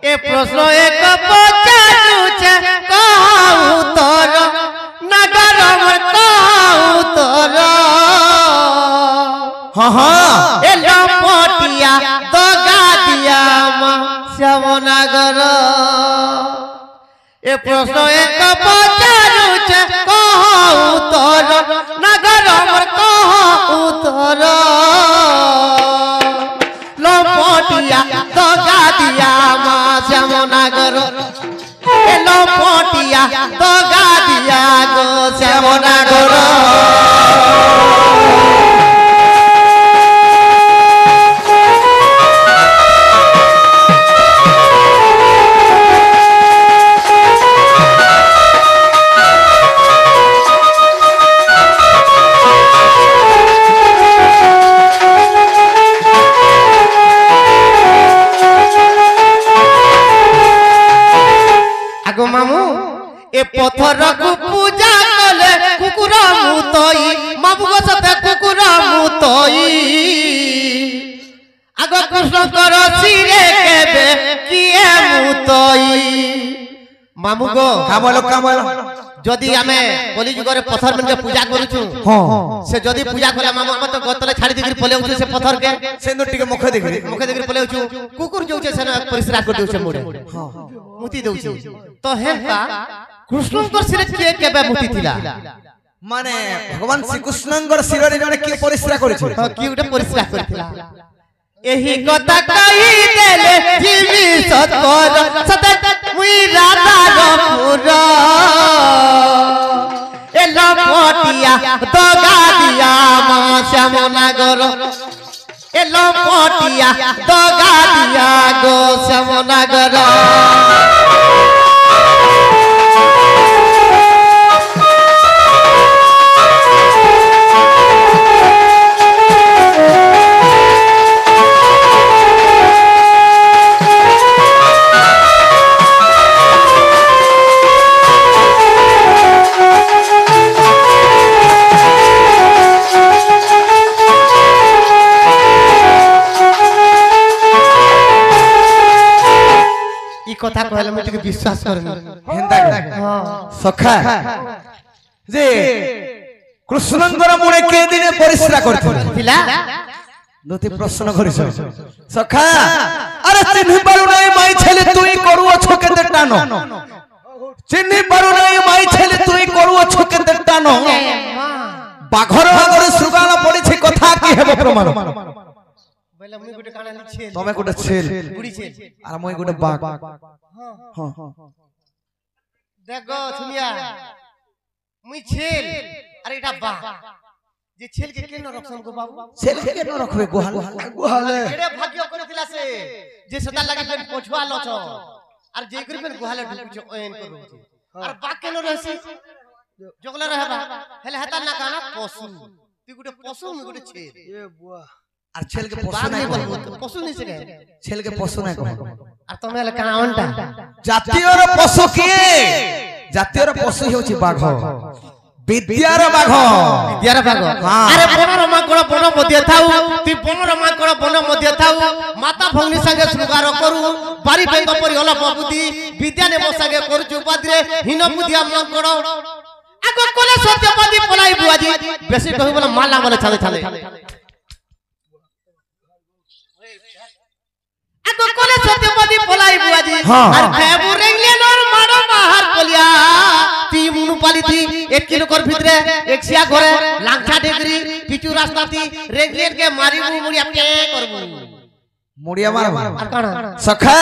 ए प्रश्न एक पचारुचे कहू तोर नगर में कहू तोर हाँ हाँ ए लपटिया दगा दिया श्यामनगर ए प्रश्न एक पचारुचे कहू तोर नगर में कहू तोर लपटिया दगा दिया श्यामनगर ए लपटिया दगा दिया गो श्यामनगर मामू ए पत्थर को पूजा कले कुकुरा मुतई मामू को सते कुकुरा मुतई आगो कृष्ण कर सिरे केबे किए मुतई मामू गो कामलो जदी हमें कली जुगरे पत्थर मन के पूजा करूछु हां से जदी पूजा कले मामू हम तो गतले छाड़ी दिगरी पलेउछु से पत्थर के से टिके मुखे दिगरी पलेउछु कुकुर जोचे से परिश्रा कर देउ से मोड़े हां मुती देउ तो हेता कृष्णंकर सिरे के केबे मुती थिला माने भगवान श्री कृष्णंकर सिरे रे जने के परिश्रा करिछ हां की उठे परिश्रा करथिला एही कथा कहि देले जीवी सतकर सतत मुई राधा रपुर ए लपटिया दगा दिया मां श्यामनगर ए लपटिया दगा दिया गो श्यामनगर कथा कहले मैं टिके विश्वास करनी हेंदा सखा जे कृष्णंकर मुने के दिने परिश्रा करथिला दोती प्रश्न करिस सखा अरे चिन्हि पारु नै माई छले तुई करू अछो केते टानो चिन्हि पारु नै माई छले तुई करू अछो केते टानो बाघर बाघर सुगाला पडिछि कथा की हेबो प्रमाण बोले मुई गुटे काना छेल तमे गुटे छेल बुड़ी छेल आर मुई गुटे बाघ हां देखो सुनिया मुई छेल अरे एटा बाघ जे छेल के केन रखसम को बाबू छेल के न रखबे गुहाल एड़े भाग्य करथिला से जे सदा लागे पेन पोछवा लछ आर जे करी पेन गुहाल ढुकुछ ओएन करू आर बाघ केन रहसी जगले रहबा हेले हता ना काना पशु ती गुटे पशु मुई गुटे छेल ए बुआ আর ছেলকে পশু নাই পশু নিছে ছেলকে পশু নাই কহ আর তুমি হলে কানাওনটা জাতীয়র পশু কি জাতীয়র পশু হেউছি বাঘ বিদ্যার বাঘ আরে বনর মাকড় বন মধ্যে থাউ তুই বনর মাকড় বন মধ্যে থাউ মাতা ভগ্নি সাগে শৃঙ্গার করু বাড়ি বেঙ্গ পরি হল বুদ্ধি বিদ্যা নে মসাগে করছু বাদরে হীন বুদ্ধিয়া মাকড় আগো কোলে সত্যবাদী পলাই বুয়াজি বেশি কহি বলে মালা বলে ছালে ছালে আগো কোলে সত্যবাদী পলাই বুয়াজি আর খেবু রেংলে নর মাড় বাহার কলিয়া তি মুনু পালিতি 1 কিলো কর ভিতরে একশিয়া ঘরে লাংছা ডেগরি পিচু রাস্তাতি রেংলেট কে মারিবু মুড়িয়া কে করবু মুড়িয়া মারবু আর কানা সখা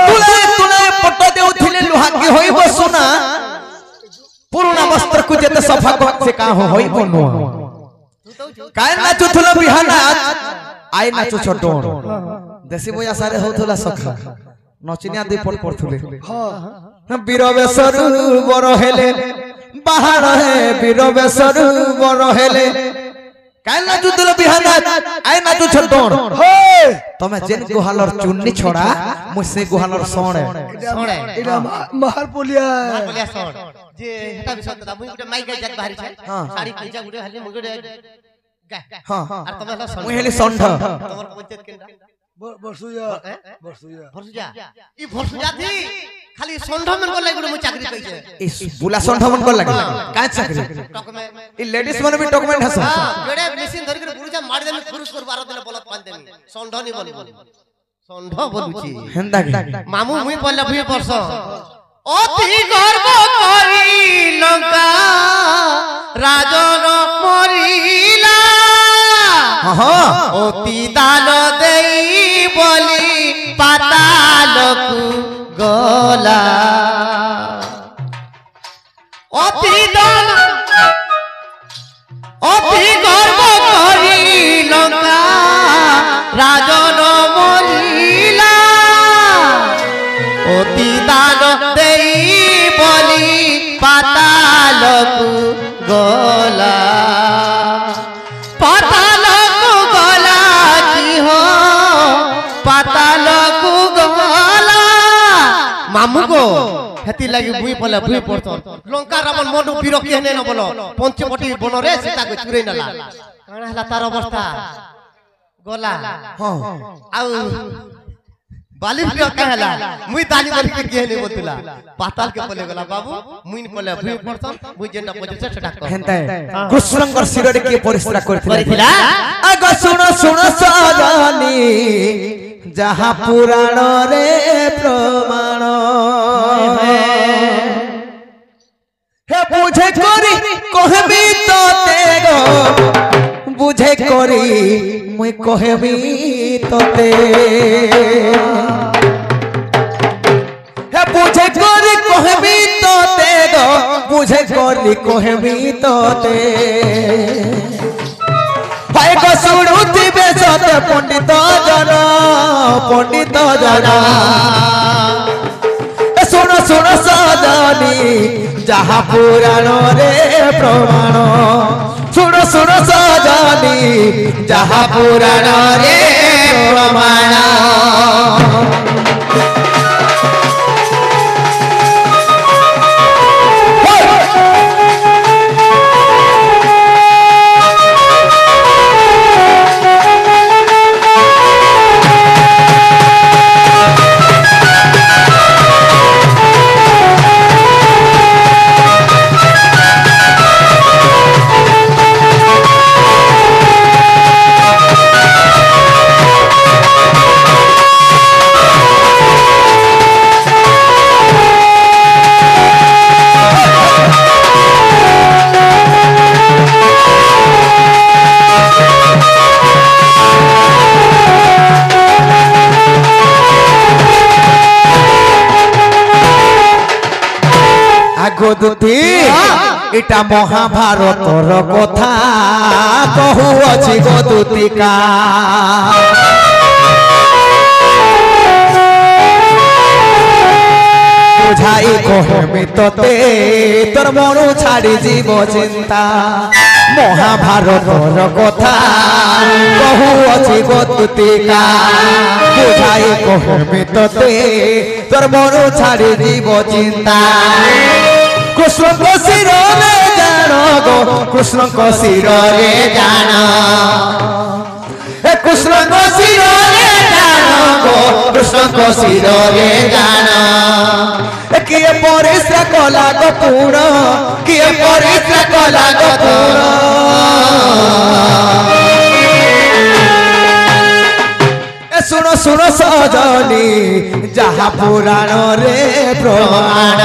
তুলে তুলে পট দেউথিলে লোহা কি হইব সোনা পুরনা বস্ত্র কু যেতে সফা সে কা হইব নো কায় নাচুথল বিহানা আই নাচু ছটন দেশি বয়া সারে হউথলা সখা নচিনিয়া দুই পট পড়থুলে हां বীরবেশ্বর বড় হেলে বাহার হে বীরবেশ্বর বড় হেলে কায় নাচুথল বিহানা আই নাচু ছটন হে তুমি যেন গুহালর চুন্নি ছড়া মুই সে গুহালর সণে সণে এটা মাহার পলিয়া সণ যে হেটা বিষয় দাদা মুই গুটে মাইক যাক বাহির छै শাড়ি পঞ্চা গুটে হালি মুই গুটে हां আর তুমি হলো মুই হেলি সণ্ঠ তোমার পঞ্চায়েত কেন্দ্র बरसुया हैं? बरसुया भरसुजा ई भरसुजा थी खाली संढ मन को लागो मु चाकरी कइसे इस बुला संढ मन को लगे का चाकरी टक में ई लेडीज मन भी डॉक्यूमेंट हस हां बेड़े मशीन धर के बुरुजा मार देमी खुरुस कर 12 दिन बलत पान देमी संढ नि बोल संढ बोलुची हेंदा के मामू मुई पल्ले भुई परस অতি গর্ব করি লঙ্কা রাজন মরিলা অতি দান দেই বলি পাতালকু গলা অতি দান অতি গর্ব করি লঙ্কা রাজন মরিলা অতি দান দেই বলি পাতালকু গলা পাতালকু গলা কি হো পাতালকু গলা মামু গো হেতি লাগি বুই পলে বুই পড়ত লঙ্কা রাবণ মনু বিরক্তি হেনে ন বলো পঞ্চবটি বনরে সীতা কো চুরে নেলা কানা হলা তার অবস্থা গলা हां আউ बालिश भी कहला मुई ताली बन के केहनी बोलतिला पाताल के पले गला बाबू मुइन पले भुई पड़तन मुई जेंडा पजे सेटा कर हेंता कृष्णकर शिरोडे के परिश्रा करथिला करथिला आगो सुनो सुनो सजनी जहां पुराण रे प्रमाण हे बुझे करी कहबी तो तेगो बुझे करी मुई कहबी तोते हे बुझे करी कहबी तोते गो बुझे करी कहबी तोते भाई को सुनुती बेसते पंडित जना सुनो सुनो सजनी जहाँ पुराण रे प्रमाण सुनो सुनो सजनी जहाँ पुराण रे प्रमाण गोदुती इटा महाभारतर कथा कहू अछि गोदुतिका बुझाई कहमी तोते तोर मनु छाड़ी जीव चिंता महाभारतर कथा कहू अछि गोदुतिका बुझाई कहमी तोते तोर मनु छाड़ी जीव चिंता कृष्ण को शिरोरे जानो गो कृष्ण को शिरोरे जानो कृष्ण को शिरोरे जानो गो कृष्ण को शिरोरे जानो किए परिश्रा कला गो पूर्ण किए परिश्रा कला गो पूर्ण सुनो सुनो सजनी जहाँ पुराण रे प्रमाण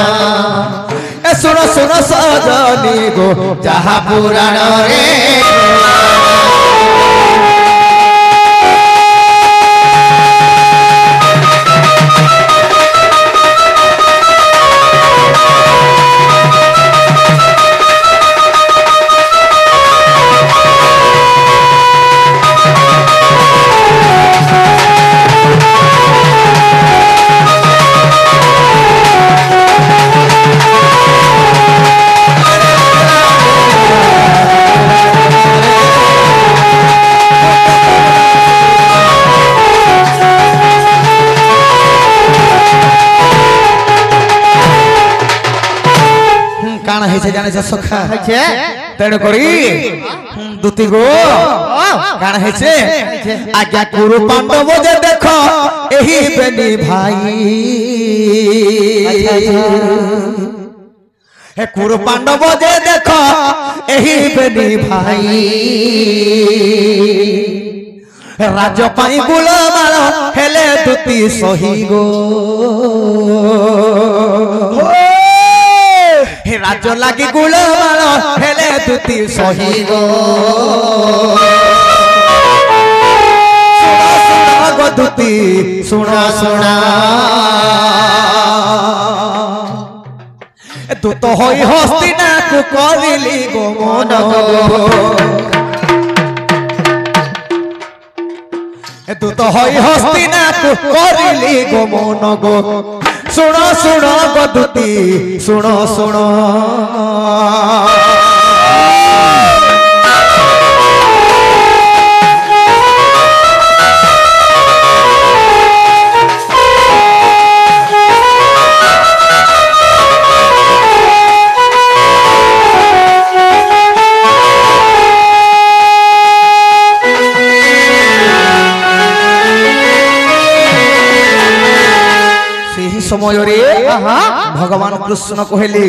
सुनो सुनो सजनी गो जहाँ पुराण रे काना है से जाने से सखा है तेरे करी दुती गो কাণ হেছে আজ্ঞা কুরু পাণ্ডব যে দেখো এহি বেনি ভাই হে কুরু পাণ্ডব যে দেখো এহি বেনি ভাই রাজ্য পাই গুলো মার হেলে দুতি সহি গো হে রাজ্য লাগি গুলো মার হেলে দুতি সহি গো গো দুতি শুনা শুনা দূত হই হস্তিনাকু করিলি গো মন দূত হই হস্তিনাকু করিলি গো মন গো শুণ শুণ গো দুতি শুণ শুণ समय भगवान कृष्ण कहले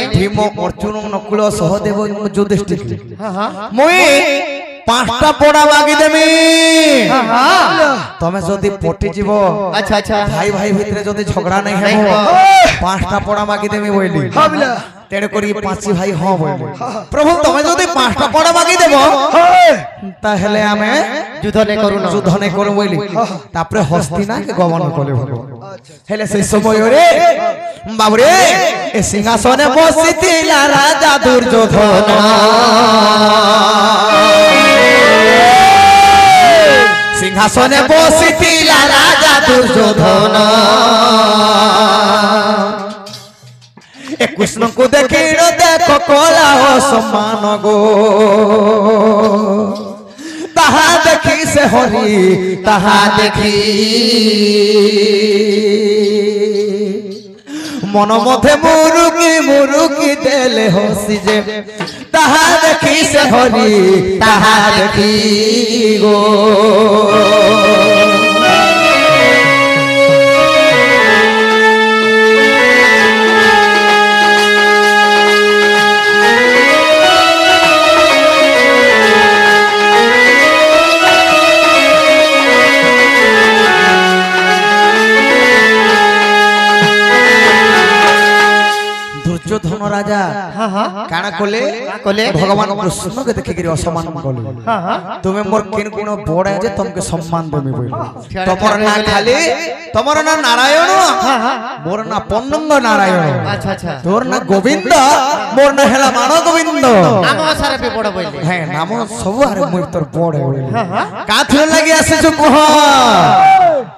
भीम अर्जुन नकुल सहदेव युधिष्ठिर मुई पांचटा पड़ा मागी देमी तमे जदी पटी जीव अच्छा अच्छा भाई भाई भितरे जदी झगड़ा नहीं हेबो पांचटा पड़ा मागी देमी बोली तेरे करी पांची भाई हां बोले प्रभु तमे जदी पांचटा पड़ा मागी देबो ताहले आमे युद्ध ने करू बोली तापरे हस्तिना के गमन कले भगवान हेले से समय रे बाबू रे ए सिंहासने बसितिला राजा दुर्योधन सिंहासने बसितिला राजा दुर्योधन ए कृष्ण को देखिरो देखो कोला हो सम्मान गो ताहा देखी से हरि ताहा देखी मन मध्य मुरुकी मुरुकी देले हसी जे ताहा देखी से हरि ताहा देखी गो दुर्योधन राजा काना कोले भगवान कृष्ण के देखे गिरी असम्मान कोले तुमे मोर किन गुण बड़ जे तुमके सम्मान देमी बोली तमर ना खाली तमर ना नारायण मोर ना पन्नंग नारायण अच्छा अच्छा तोर ना गोविंद मोर ना हेला मानो गोविंद नाम सारे पे बड़ बोली है नाम सब आरे मोर तोर बड़ बोली का थुन लागि आसे जो कह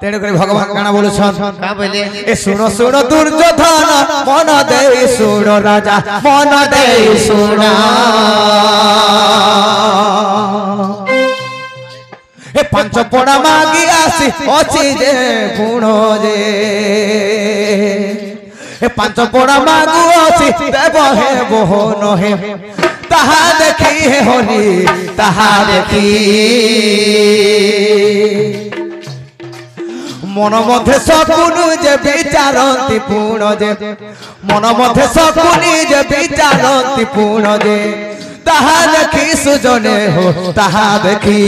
तेने करे भगवान काना बोले छन का बोले ए सुनो सुनो दुर्योधन मन दे सुनो राजा मन दे सुना ए पांच पड़ा मागी आसी अछि जे गुण जे ए पांच पड़ा मागु अछि देव हे बोहन हे ताहा देखी हे होली ताहा देखी मन मध्य सकुनु जे विचारंती पूर्ण जे मन मध्य सकुनि जे विचारंती पूर्ण जे ताहा देखी सुजने हो ताहा देखी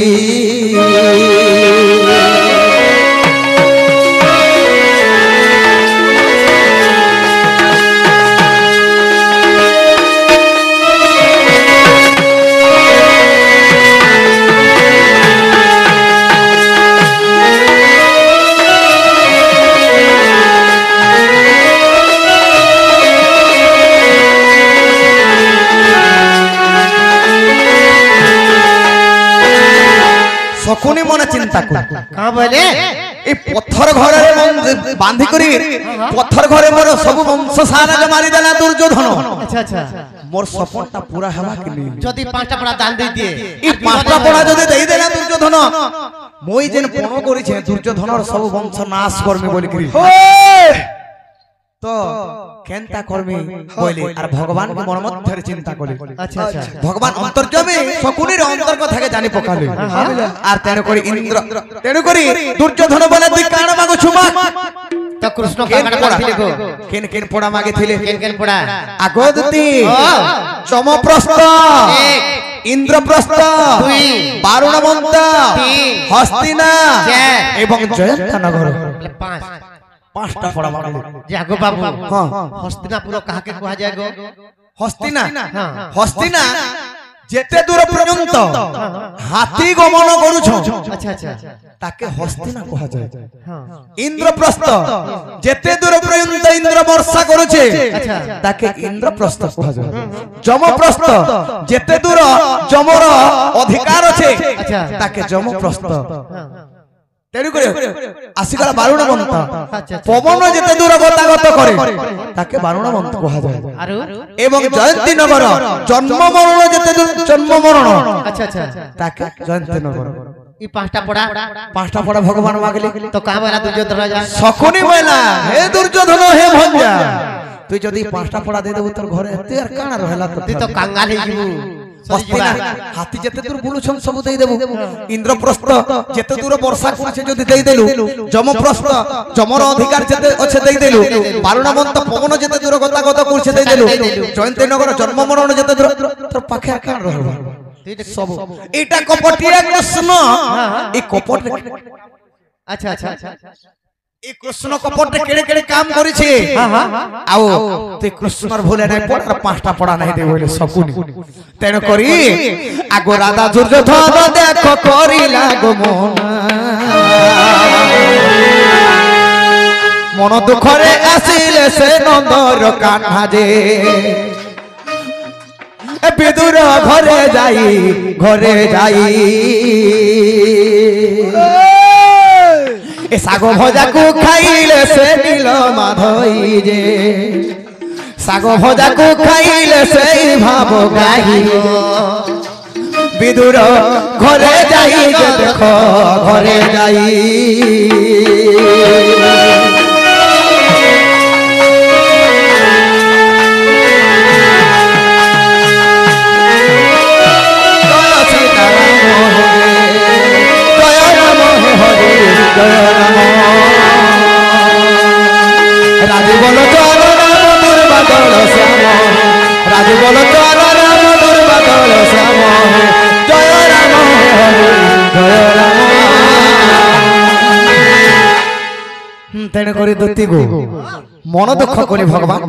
सकुनी मन चिंता कर का बोले ए पत्थर घर रे बांधी करी पत्थर घरे मोर सब वंश सारा जे मारी देला दुर्योधन अच्छा अच्छा मोर सपनटा पूरा हेबा के लिए जदी पांचटा पड़ा दान दे दिए ई पांचटा पड़ा जदी देई देला दुर्योधन मोई जेन पणो करी छे दुर्योधनर सब वंश नाश करमे बोली करी तो কেনতা করবে বলে আর ভগবান কে মন মধ্যে চিন্তা করে আচ্ছা আচ্ছা ভগবান অন্তর্যামী শকুনির অন্তর্গ থাকে জানি পকালে আর তেন করে ইন্দ্র তেন করে দুর্যোধন বলে তুই কাণ মাগো ছুমা তো কৃষ্ণ কাকাটা বলছিলে গো কেন কেন পোড়া মাগে থিলে কেন কেন পড়া আগদতি চমপ্রস্থ ইন্দ্রপ্রস্থ বারুণবন্ত হস্তিনা এবং জয়ন্তনগর 5 পাঁচটা পোড়া মাগে যাগো বাবু হ্যাঁ হস্তিনাপুর কাকে কোয়া যায় গো হস্তিনা হ্যাঁ হস্তিনা যেতে দূর পর্যন্ত হাতি গমন করুছ আচ্ছা আচ্ছা তাকে হস্তিনা কোয়া যায় হ্যাঁ ইন্দ্রপ্রস্থ যেতে দূর পর্যন্ত ইন্দ্র বর্ষা করেছে আচ্ছা তাকে ইন্দ্রপ্রস্থ কোয়া যায় যমপ্রস্থ যেতে দূর যমর অধিকার আছে আচ্ছা তাকে যমপ্রস্থ হ্যাঁ তেড়ু করে আসিগলা বারুণবন্ত আচ্ছা পবন যেতে দূর গতাগত করে তাকে বারুণবন্ত কোয়া যায় আরো এবং জয়ন্তী নগর জন্ম মরণ যেতে দূর জন্ম মরণ আচ্ছা আচ্ছা তাকে জয়ন্তী নগর এই পাঁচটা পড়া পাঁচটা পড়া ভগবান মাগলি তো কা বলা দুর্যোধন রাজা সকনি বইলা হে দুর্যোধন হে ভঞ্জা তুই যদি পাঁচটা পড়া দিয়ে দেব তোর ঘরে তুই আর কানা রহেলা তুই তো কাঙ্গাল হয়ে যাবি হস্তিনা হাতি যেতে দূর বুলুছন সব দেই দেব ইন্দ্রপ্রস্থ যেতে দূর বর্ষা করছে যদি দেই দেলু যমপ্রস্থ যমর অধিকার যেতে আছে দেই দেলু বারুণবন্ত পবন যেতে দূর গতাগত করছে দেই দেলু জয়ন্তী নগর জন্ম মরণ যেতে দূর তোর পাখে আর কান রহবা সব এটা কপটিয়া কৃষ্ণ এই কপট আচ্ছা আচ্ছা এই কৃষ্ণ কপটে কেড়ে কেড়ে কাম করেছে আও তুই কৃষ্ণর ভুলে নাই পড়া পাঁচটা পড়া নাই দে বলে সকুনি তেন করি আগো রাধা দুর্যোধন দেখো করিলা গো মন দুঃখরে আসিলে সে নন্দর কান্না যে বিদুর ঘরে যাই এ শাগ ভজাকু খাইলে সে নীল মাধই যে শাগ ভজাকু খাইলে সেই ভাব গাই বিদুর ঘরে যাই যে দেখো ঘরে যাই রাজু বলো চল রাম দুর্বাদল শ্যাম রাজু বলো চল রাম দুর্বাদল শ্যাম জয় রাম জয় রাম তেনে করে দত্তি গো মন দুঃখ করে ভগবান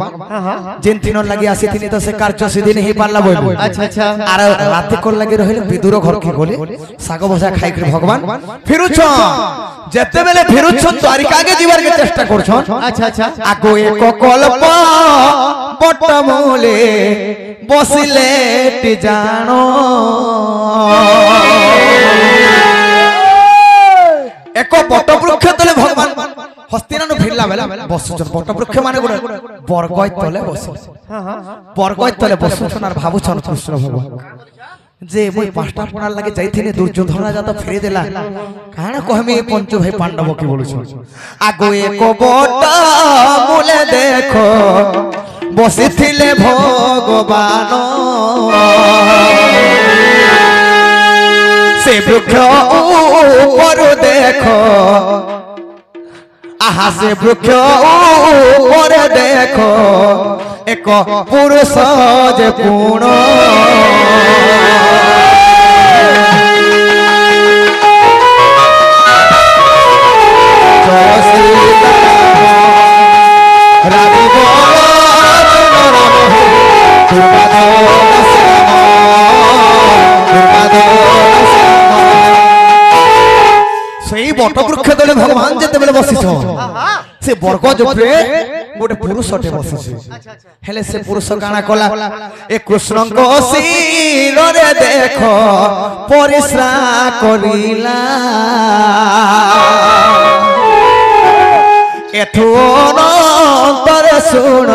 যেন দিন লাগি আসি তিনি তো সে কার্য সেদিন হি পারলা বই আচ্ছা আচ্ছা আর রাতে কোন লাগি রহিল বিদুর ঘর কে গলে শাগ ভজা খাই করে ভগবান ফিরুছ যেতে বেলে ফিরুছ দ্বারিকাকে যাবার কে চেষ্টা করছ আচ্ছা আচ্ছা আগো এক কল্প বট মূলে বসিলে টি জানো এক বট বৃক্ষ তলে ভগবান হস্তিনানো ফিরলা বেলা বসুছন বট বৃক্ষ মানে গোটে বরগয় তলে বসু বরগয় তলে বসুছন আর ভাবুছন কৃষ্ণ ভগবান যে মই পাঁচটা পড়ার লাগে যাইথিনে দুর্যোধন রাজা তো ফিরে দেলা কানা কহমি পঞ্চ ভাই পাণ্ডব কি বলছ আগো এক বট মূলে দেখো বসিছিলে ভগবান সে বৃক্ষ উপর দেখো আহা সে বৃক্ষ উপরে দেখো এক পুরুষ যে পুণ সেই বট বৃক্ষ তলে ভগবান যেতে বেলে বসিছ সে বরগজ উপরে গোটে পুরুষটে বসিছে হেলে সে পুরুষ কাଣା কলা এ কৃষ্ণଙ୍କ শিରରେ দেখ পরিশ্রা করিলা এঠু অনন্তরে শুণ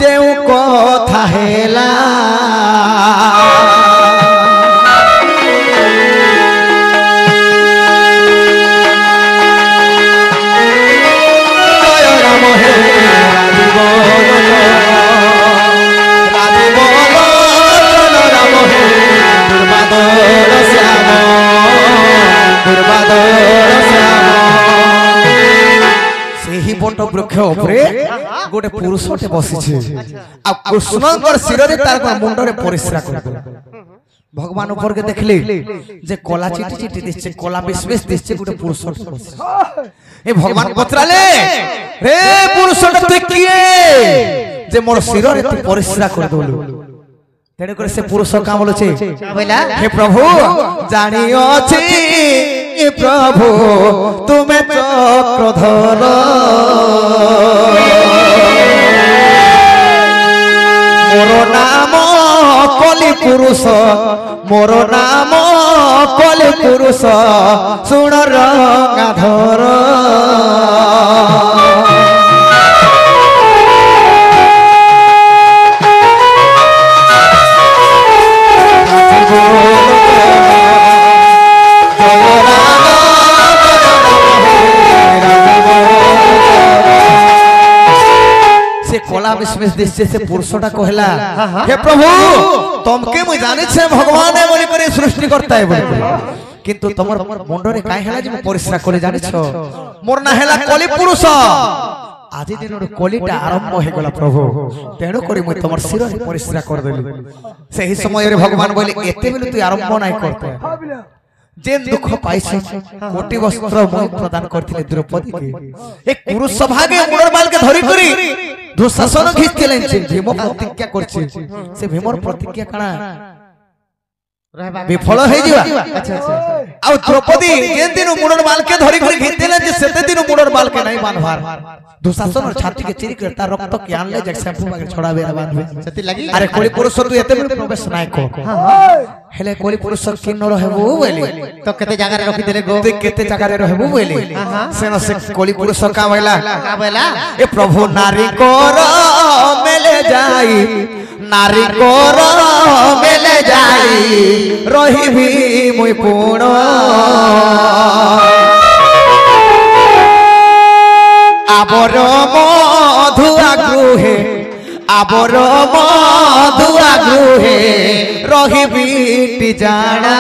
যেউ কথা হেলা জয় রাম হে রাজীব ବୃକ୍ଷ ଉପରେ ଗୋଟେ ପୁରୁଷଟେ ବସିଛି ଆଉ କୃଷ୍ଣଙ୍କର ଶିରରେ ତାର ମୁଣ୍ଡରେ ପରିସ୍ରା କରିଦେଲେ भगवान ऊपर के देखले जे कोला चिटी चिटी दिसছে कोला बेस दिसছে गोटे पुरुष ए भगवान पचराले रे पुरुष तू किए जे मोर शिर रे तू परिश्रा कर दोलु तेरे करे से पुरुष का बोलो छे बोला हे प्रभु जानी अछि ए प्रभु तुमे चक्रधर मोर नाम कलि पुरुष मोर नाम कलि पुरुष सुन रंगाधर कोला विस्मिस दिसছে से पुरुषटा कहला हे प्रभु तुमके मु जानि छे भगवान है बोली करे सृष्टि करता है बोली किंतु तमर मुंड रे काई हैला जे मु परिश्रा करे जानि छ मोर ना हैला कलि पुरुष आजि दिन रे कलिटा आरंभ हे गला प्रभु तेणु करी मु तमर शिर रे परिश्रा कर देली सही समय रे भगवान बोले एते बेले तू आरंभ नाही करते जेन दुख पाइछ कोटि वस्त्र मय प्रदान करथिले द्रौपदी के एक पुरुष सभा के मुंडर बाल के धरि करी दुशासन खींच के लेन भीम प्रतिज्ञा करछे से भीमर प्रतिज्ञा काना विफल हे जिवा अच्छा अच्छा आ द्रौपदी जेन दिन मुंडर बाल के धरि करी खींचले जे सेते दिन मुंडर बाल के नहीं बांधवार दुशासन और छाती के चिरी करता रक्त के आनले जक शैम्पू बागे छोड़ाबे ना बांधबे सती लगी अरे कोली पुरुष तू एते में प्रवेश नाय को हेले कोली पुरुष किन रहबो बोली तो केते जगह रे रखि देले गो तू केते जगह रे रहबो बोली सेन से कोली पुरुष का बोला ए प्रभु नारी कोर मेले जाई नारी कोर मेले जाई रहिबी मुई पूर्ण आबर मधुआ गृहे आबर मधुआ गृहे रहिबी जाना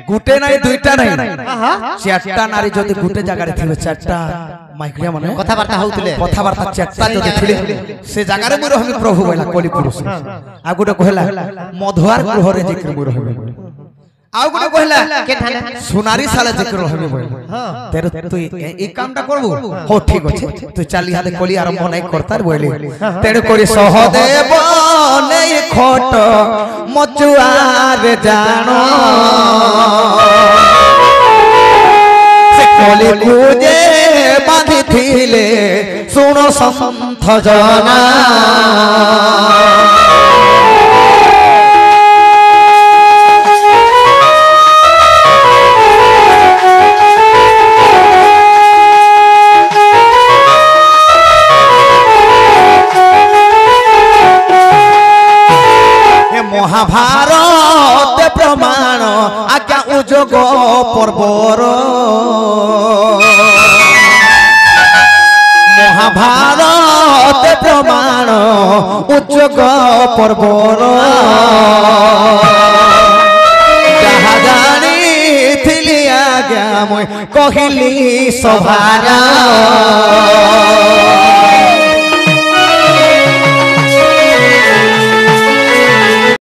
गुटे नहीं दुईटा नहीं चारटा नारी जदि गुटे जगह रे थिबे चारटा माइकरिया माने कथा वार्ता चारटा जदि थिले से जगह रे मु रहबे प्रभु बोला कलि पुरुष आ गुटे कहला मधुआर गृह रे जिक्र मु रहबे आ गुटे कहला के ठाने सुनारी साला जिक्र रहबे बोला तेरे तू ए कामटा करबो हो ठीक अछि तू चली हादे कलि आरंभ नहीं करतार बोले तेरे कोरी सहदेव नै खोट मचुआर जानो से कोली पूजे बांधी थिले सुनो संत जना महाभारत प्रमाण आज्ञा उजग पर्वर महाभारत प्रमाण उजग पर्वर जहा जानी थिली आज्ञा मैं कहली सभारा